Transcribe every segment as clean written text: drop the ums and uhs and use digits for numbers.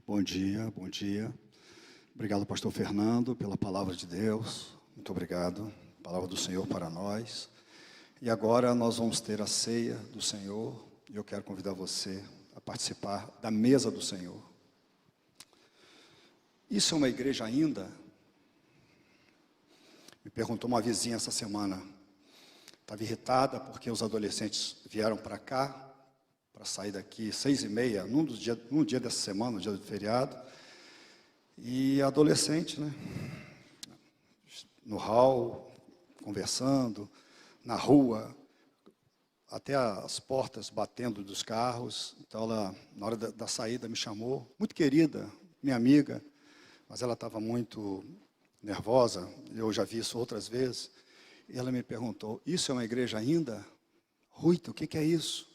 Bom dia, bom dia. Obrigado, pastor Fernando, pela palavra de Deus. Muito obrigado. Palavra do Senhor para nós. E agora nós vamos ter a ceia do Senhor. E eu quero convidar você a participar da mesa do Senhor. Isso é uma igreja ainda? Me perguntou uma vizinha essa semana. Estava irritada porque os adolescentes vieram para cá, para sair daqui 6h30, num dia dessa semana, no dia do feriado. E adolescente, né? No hall, conversando, na rua, até as portas batendo dos carros. Então ela, na hora da saída, me chamou, muito querida, minha amiga, mas ela estava muito nervosa, eu já vi isso outras vezes. E ela me perguntou, isso é uma igreja ainda? Ruito, o que é isso?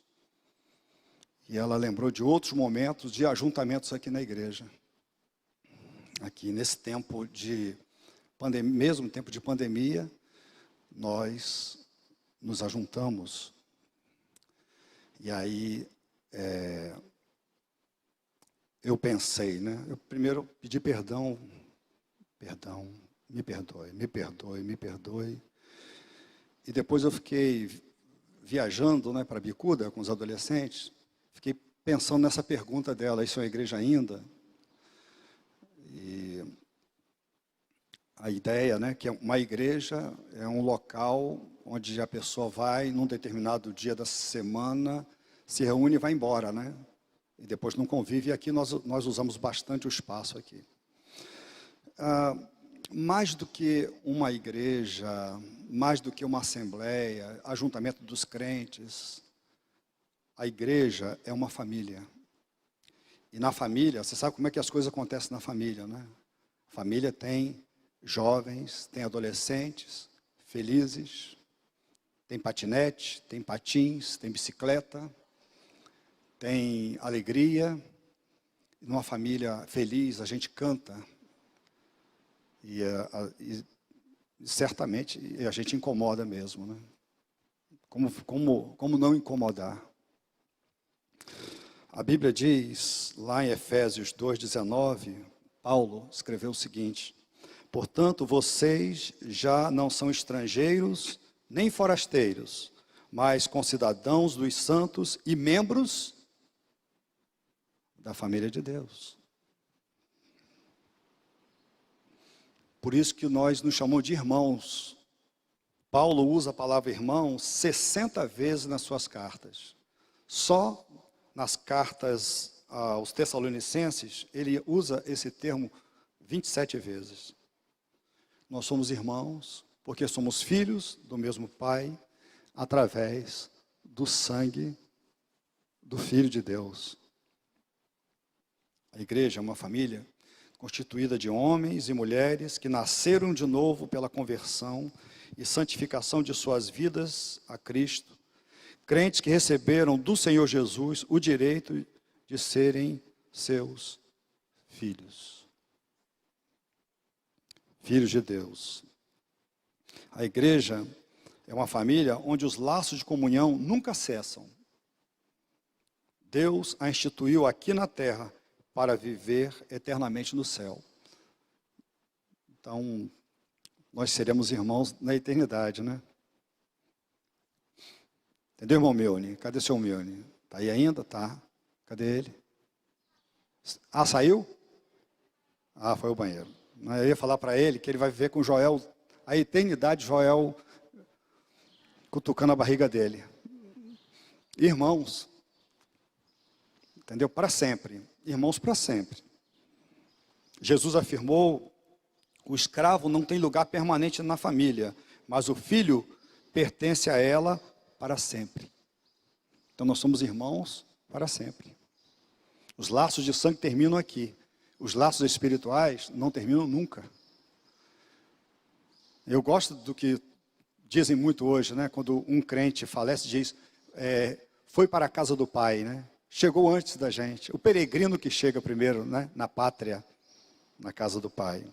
E ela lembrou de outros momentos de ajuntamentos aqui na igreja. Aqui nesse tempo de pandemia, mesmo tempo de pandemia, nós nos ajuntamos. E aí, eu pensei, né? Eu primeiro pedi perdão, me perdoe. E depois eu fiquei viajando, né, para Bicuda com os adolescentes, fiquei pensando nessa pergunta dela, isso é uma igreja ainda? E a ideia, né, que uma igreja é um local onde a pessoa vai, num determinado dia da semana, se reúne e vai embora, né? E depois não convive, e aqui nós usamos bastante o espaço aqui. Mais do que uma igreja, mais do que uma assembleia, ajuntamento dos crentes, a igreja é uma família. E na família, você sabe como é que as coisas acontecem na família, né? A família tem jovens, tem adolescentes, felizes, tem patinete, tem patins, tem bicicleta, tem alegria. Numa família feliz, a gente canta. E certamente a gente incomoda mesmo, né? Como não incomodar? A Bíblia diz, lá em Efésios 2:19, Paulo escreveu o seguinte: portanto, vocês já não são estrangeiros nem forasteiros, mas concidadãos dos santos e membros da família de Deus. Por isso que nós nos chamamos de irmãos. Paulo usa a palavra irmão 60 vezes nas suas cartas. Só nas cartas aos Tessalonicenses, ele usa esse termo 27 vezes. Nós somos irmãos, porque somos filhos do mesmo Pai, através do sangue do Filho de Deus. A igreja é uma família constituída de homens e mulheres que nasceram de novo pela conversão e santificação de suas vidas a Cristo. Crentes que receberam do Senhor Jesus o direito de serem seus filhos. Filhos de Deus. A igreja é uma família onde os laços de comunhão nunca cessam. Deus a instituiu aqui na terra para viver eternamente no céu. Então, nós seremos irmãos na eternidade, né? Entendeu, irmão Meune? Cadê seu Meune? Está aí ainda? Tá. Cadê ele? Ah, saiu? Ah, foi ao banheiro. Eu ia falar para ele que ele vai viver com Joel, a eternidade, Joel cutucando a barriga dele. Irmãos, entendeu? Para sempre. Irmãos para sempre. Jesus afirmou, o escravo não tem lugar permanente na família, mas o filho pertence a ela para sempre. Então nós somos irmãos para sempre. Os laços de sangue terminam aqui. Os laços espirituais não terminam nunca. Eu gosto do que dizem muito hoje, né? Quando um crente falece, diz, foi para a casa do Pai, né? Chegou antes da gente. O peregrino que chega primeiro, né? Na pátria, na casa do Pai.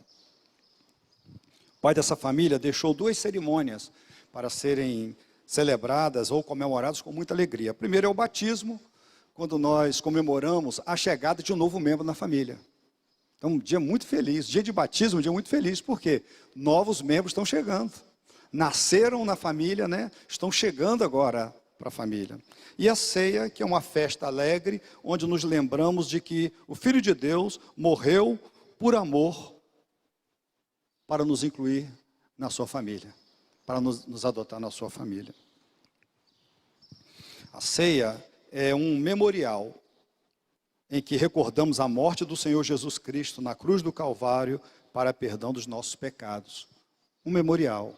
O pai dessa família deixou 2 cerimônias para serem celebradas ou comemoradas com muita alegria. Primeiro é o batismo, quando nós comemoramos a chegada de um novo membro na família. Então, um dia muito feliz, dia de batismo, um dia muito feliz, porque novos membros estão chegando. Nasceram na família, né? Estão chegando agora para a família. E a ceia, que é uma festa alegre, onde nos lembramos de que o Filho de Deus morreu por amor para nos incluir na sua família, para nos adotar na sua família. A ceia é um memorial em que recordamos a morte do Senhor Jesus Cristo na cruz do Calvário para perdão dos nossos pecados. Um memorial.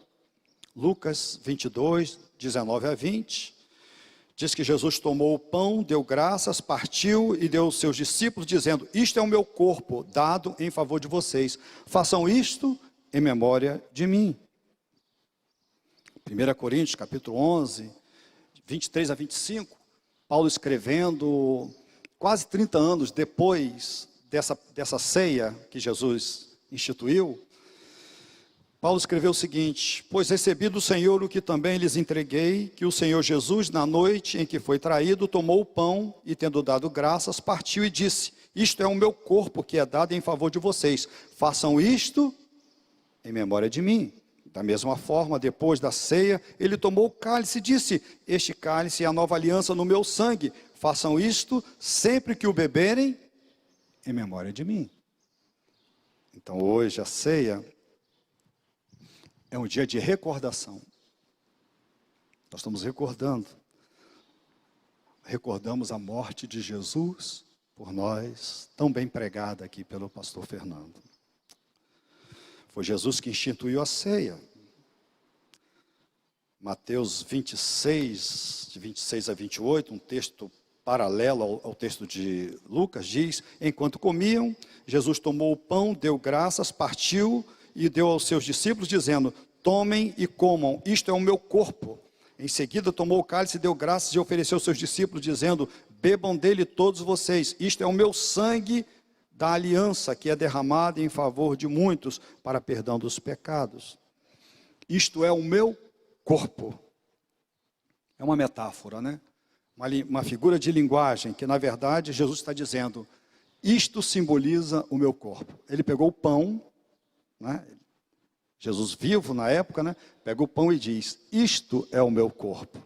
Lucas 22, 19 a 20, diz que Jesus tomou o pão, deu graças, partiu e deu aos seus discípulos, dizendo: isto é o meu corpo, dado em favor de vocês. Façam isto em memória de mim. 1 Coríntios, capítulo 11, 23 a 25, Paulo escrevendo quase 30 anos depois dessa ceia que Jesus instituiu, Paulo escreveu o seguinte: pois recebi do Senhor o que também lhes entreguei, que o Senhor Jesus, na noite em que foi traído, tomou o pão e, tendo dado graças, partiu e disse: isto é o meu corpo que é dado em favor de vocês. Façam isto em memória de mim. Da mesma forma, depois da ceia, ele tomou o cálice e disse: este cálice é a nova aliança no meu sangue. Façam isto sempre que o beberem, em memória de mim. Então hoje a ceia é um dia de recordação. Nós estamos recordamos a morte de Jesus por nós, tão bem pregada aqui pelo pastor Fernando. Foi Jesus que instituiu a ceia. Mateus 26, de 26 a 28, um texto paralelo ao texto de Lucas, diz: enquanto comiam, Jesus tomou o pão, deu graças, partiu e deu aos seus discípulos, dizendo: tomem e comam, isto é o meu corpo. Em seguida tomou o cálice, deu graças e ofereceu aos seus discípulos, dizendo: bebam dele todos vocês, isto é o meu sangue da aliança, que é derramado em favor de muitos para perdão dos pecados. Isto é o meu corpo. É uma metáfora, né? Uma figura de linguagem, que na verdade Jesus está dizendo: isto simboliza o meu corpo. Ele pegou o pão, né? Jesus vivo na época, né? Pega o pão e diz: isto é o meu corpo.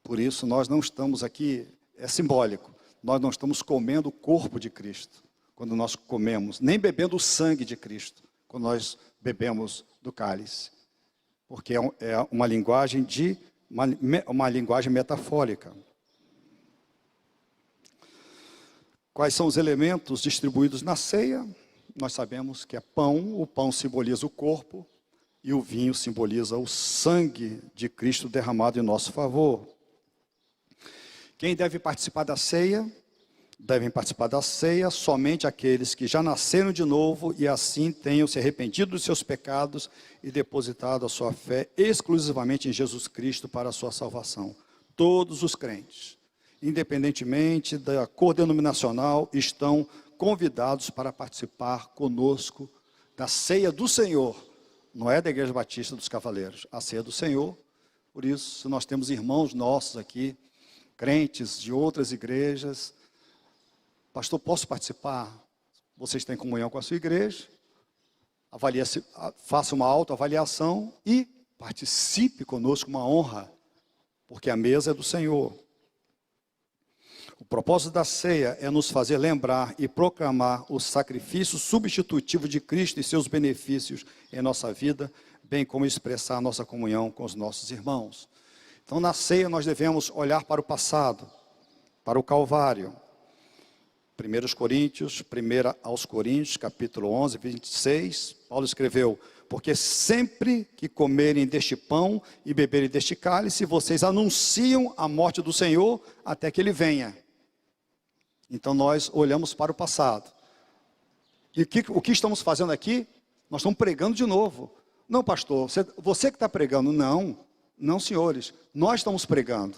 Por isso nós não estamos aqui, é simbólico, nós não estamos comendo o corpo de Cristo quando nós comemos, nem bebendo o sangue de Cristo quando nós bebemos do cálice, porque é uma linguagem uma linguagem metafórica. Quais são os elementos distribuídos na ceia? Nós sabemos que é pão, o pão simboliza o corpo e o vinho simboliza o sangue de Cristo derramado em nosso favor. Quem deve participar da ceia? Devem participar da ceia somente aqueles que já nasceram de novo e assim tenham se arrependido dos seus pecados e depositado a sua fé exclusivamente em Jesus Cristo para a sua salvação. Todos os crentes, independentemente da cor denominacional, estão convidados para participar conosco da ceia do Senhor. Não é da Igreja Batista dos Cavaleiros, a ceia do Senhor. Por isso, se nós temos irmãos nossos aqui, crentes de outras igrejas: pastor, posso participar? Vocês têm comunhão com a sua igreja, faça uma autoavaliação e participe conosco, uma honra, porque a mesa é do Senhor. O propósito da ceia é nos fazer lembrar e proclamar o sacrifício substitutivo de Cristo e seus benefícios em nossa vida, bem como expressar nossa comunhão com os nossos irmãos. Então, na ceia nós devemos olhar para o passado, para o Calvário. 1 Coríntios, capítulo 11, 26, Paulo escreveu: porque sempre que comerem deste pão e beberem deste cálice, vocês anunciam a morte do Senhor até que Ele venha. Então nós olhamos para o passado. E o que estamos fazendo aqui? Nós estamos pregando de novo. Não, pastor, você que está pregando. Não, senhores, nós estamos pregando.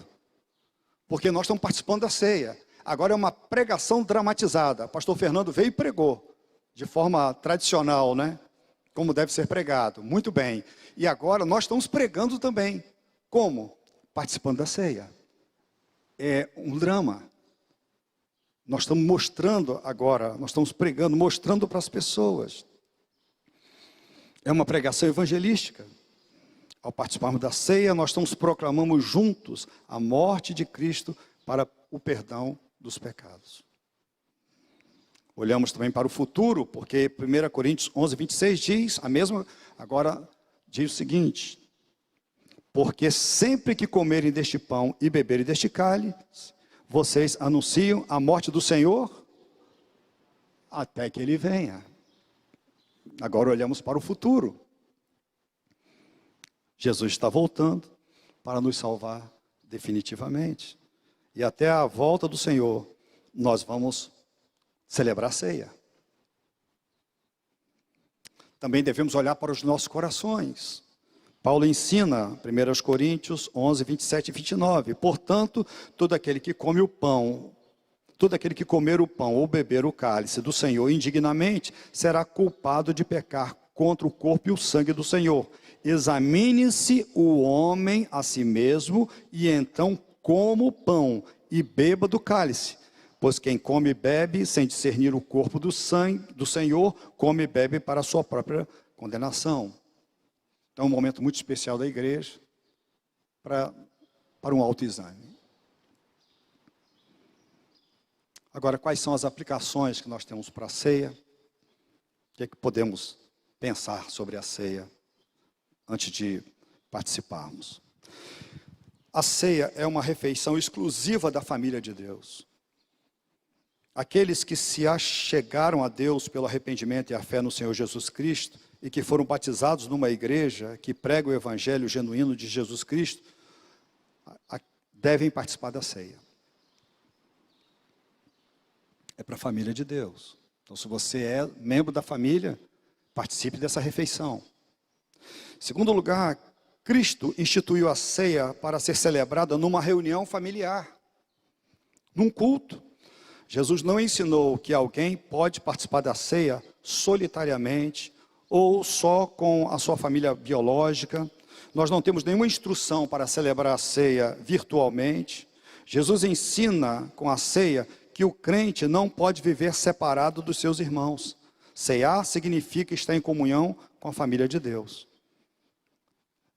Porque nós estamos participando da ceia. Agora é uma pregação dramatizada. Pastor Fernando veio e pregou, de forma tradicional, né? Como deve ser pregado. Muito bem. E agora nós estamos pregando também. Como? Participando da ceia. é um drama. Nós estamos mostrando agora, nós estamos pregando, mostrando para as pessoas. É uma pregação evangelística. Ao participarmos da ceia, nós proclamamos juntos a morte de Cristo para o perdão dos pecados. Olhamos também para o futuro, porque 1 Coríntios 11, 26 diz, agora diz o seguinte: porque sempre que comerem deste pão e beberem deste cálice, vocês anunciam a morte do Senhor até que Ele venha. Agora olhamos para o futuro. Jesus está voltando para nos salvar definitivamente. E até a volta do Senhor, nós vamos celebrar a ceia. Também devemos olhar para os nossos corações. Paulo ensina, 1 Coríntios 11, 27 e 29. Portanto, todo aquele que come o pão, todo aquele que comer o pão ou beber o cálice do Senhor indignamente, será culpado de pecar contra o corpo e o sangue do Senhor. Examine-se o homem a si mesmo, e então coma o pão e beba do cálice. Pois quem come e bebe, sem discernir o corpo do sangue do Senhor, come e bebe para a sua própria condenação. Então, é um momento muito especial da igreja para um autoexame. Agora, quais são as aplicações que nós temos para a ceia? O que é que podemos pensar sobre a ceia antes de participarmos? A ceia é uma refeição exclusiva da família de Deus. Aqueles que se achegaram a Deus pelo arrependimento e a fé no Senhor Jesus Cristo e que foram batizados numa igreja que prega o evangelho genuíno de Jesus Cristo, devem participar da ceia. É para a família de Deus. Então, se você é membro da família, participe dessa refeição. Em segundo lugar, Cristo instituiu a ceia para ser celebrada numa reunião familiar, num culto. Jesus não ensinou que alguém pode participar da ceia solitariamente ou só com a sua família biológica. Nós não temos nenhuma instrução para celebrar a ceia virtualmente. Jesus ensina com a ceia que o crente não pode viver separado dos seus irmãos. Cear significa estar em comunhão com a família de Deus.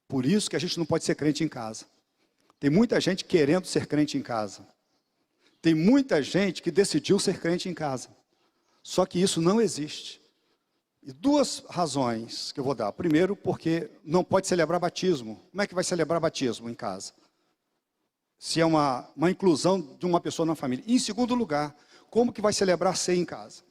Por isso que a gente não pode ser crente em casa. Tem muita gente querendo ser crente em casa. Tem muita gente que decidiu ser crente em casa. Só que isso não existe. E duas razões que eu vou dar. Primeiro, porque não pode celebrar batismo. Como é que vai celebrar batismo em casa? Se é uma inclusão de uma pessoa na família. E, em segundo lugar, como que vai celebrar ceia em casa?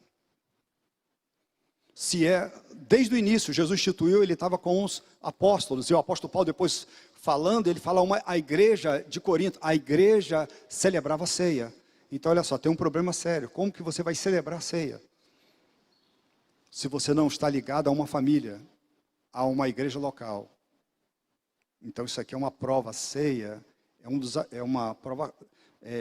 Se é, desde o início, Jesus instituiu, ele estava com os apóstolos, e o apóstolo Paulo depois falando, ele fala a igreja de Corinto, a igreja celebrava a ceia. Então, olha só, tem um problema sério. Como que você vai celebrar a ceia? Se você não está ligado a uma família, a uma igreja local. Então, isso aqui é uma prova, a ceia é uma prova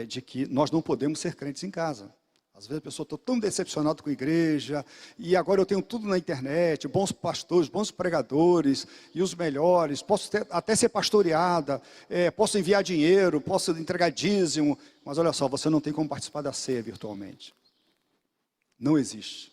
de que nós não podemos ser crentes em casa. Às vezes a pessoa está tão decepcionada com a igreja, e agora eu tenho tudo na internet, bons pastores, bons pregadores, e os melhores, posso até ser pastoreada, posso enviar dinheiro, posso entregar dízimo, mas olha só, você não tem como participar da ceia virtualmente. Não existe.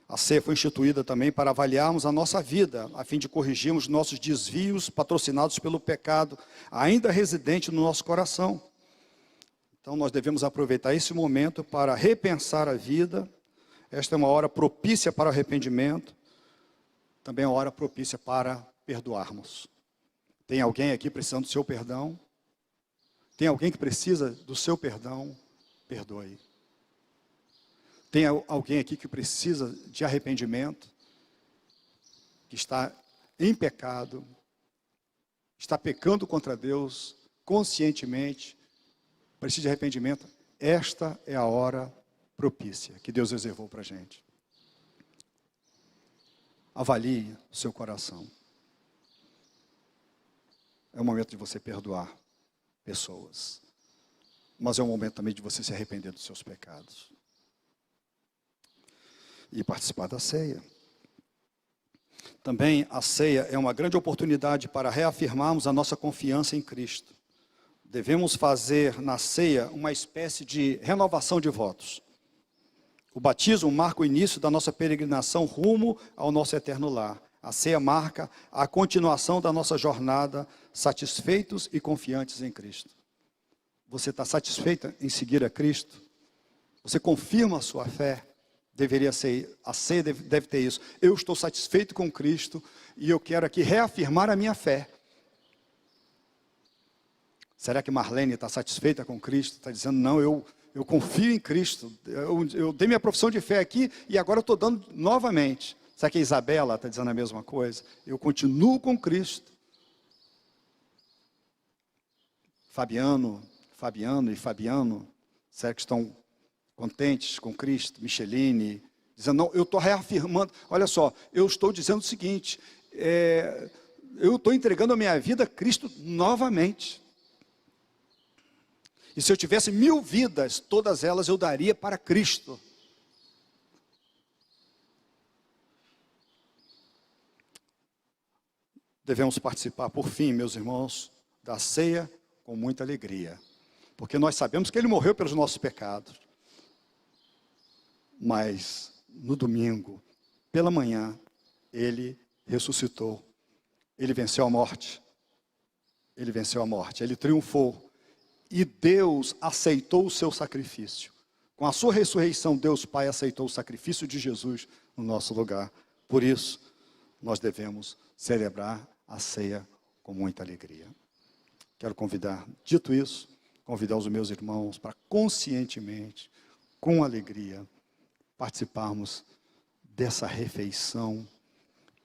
A ceia foi instituída também para avaliarmos a nossa vida, a fim de corrigirmos nossos desvios patrocinados pelo pecado, ainda residente no nosso coração. Então, nós devemos aproveitar esse momento para repensar a vida. Esta é uma hora propícia para o arrependimento, também é uma hora propícia para perdoarmos. Tem alguém aqui precisando do seu perdão? Tem alguém que precisa do seu perdão? Perdoe. Tem alguém aqui que precisa de arrependimento, que está em pecado, está pecando contra Deus conscientemente, precisa de arrependimento? Esta é a hora propícia que Deus reservou para a gente. Avalie o seu coração. É o momento de você perdoar pessoas, mas é o momento também de você se arrepender dos seus pecados e participar da ceia. Também a ceia é uma grande oportunidade para reafirmarmos a nossa confiança em Cristo. Devemos fazer na ceia uma espécie de renovação de votos. O batismo marca o início da nossa peregrinação rumo ao nosso eterno lar. A ceia marca a continuação da nossa jornada, satisfeitos e confiantes em Cristo. Você está satisfeita em seguir a Cristo? Você confirma a sua fé? Deveria ser, a ceia deve ter isso. Eu estou satisfeito com Cristo e eu quero aqui reafirmar a minha fé. Será que Marlene está satisfeita com Cristo? Está dizendo, não, eu confio em Cristo. Eu dei minha profissão de fé aqui e agora eu estou dando novamente. Será que a Isabela está dizendo a mesma coisa? Eu continuo com Cristo. Fabiano e Fabiano, será que estão contentes com Cristo? Micheline, dizendo, não, eu estou reafirmando. Olha só, eu estou dizendo o seguinte, eu estou entregando a minha vida a Cristo novamente. E se eu tivesse 1000 vidas, todas elas eu daria para Cristo. Devemos participar, por fim, meus irmãos, da ceia com muita alegria. Porque nós sabemos que Ele morreu pelos nossos pecados. Mas, no domingo, pela manhã, Ele ressuscitou. Ele venceu a morte. Ele venceu a morte. Ele triunfou. E Deus aceitou o seu sacrifício. Com a sua ressurreição, Deus Pai aceitou o sacrifício de Jesus no nosso lugar. Por isso, nós devemos celebrar a ceia com muita alegria. Quero convidar, dito isso, convidar os meus irmãos para conscientemente, com alegria, participarmos dessa refeição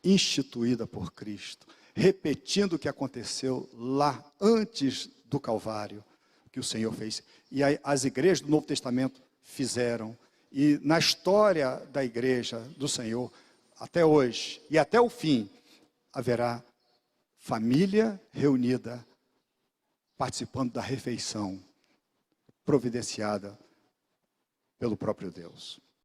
instituída por Cristo, repetindo o que aconteceu lá antes do Calvário, que o Senhor fez. E as igrejas do Novo Testamento fizeram. E na história da igreja do Senhor, até hoje e até o fim, haverá família reunida, participando da refeição providenciada pelo próprio Deus.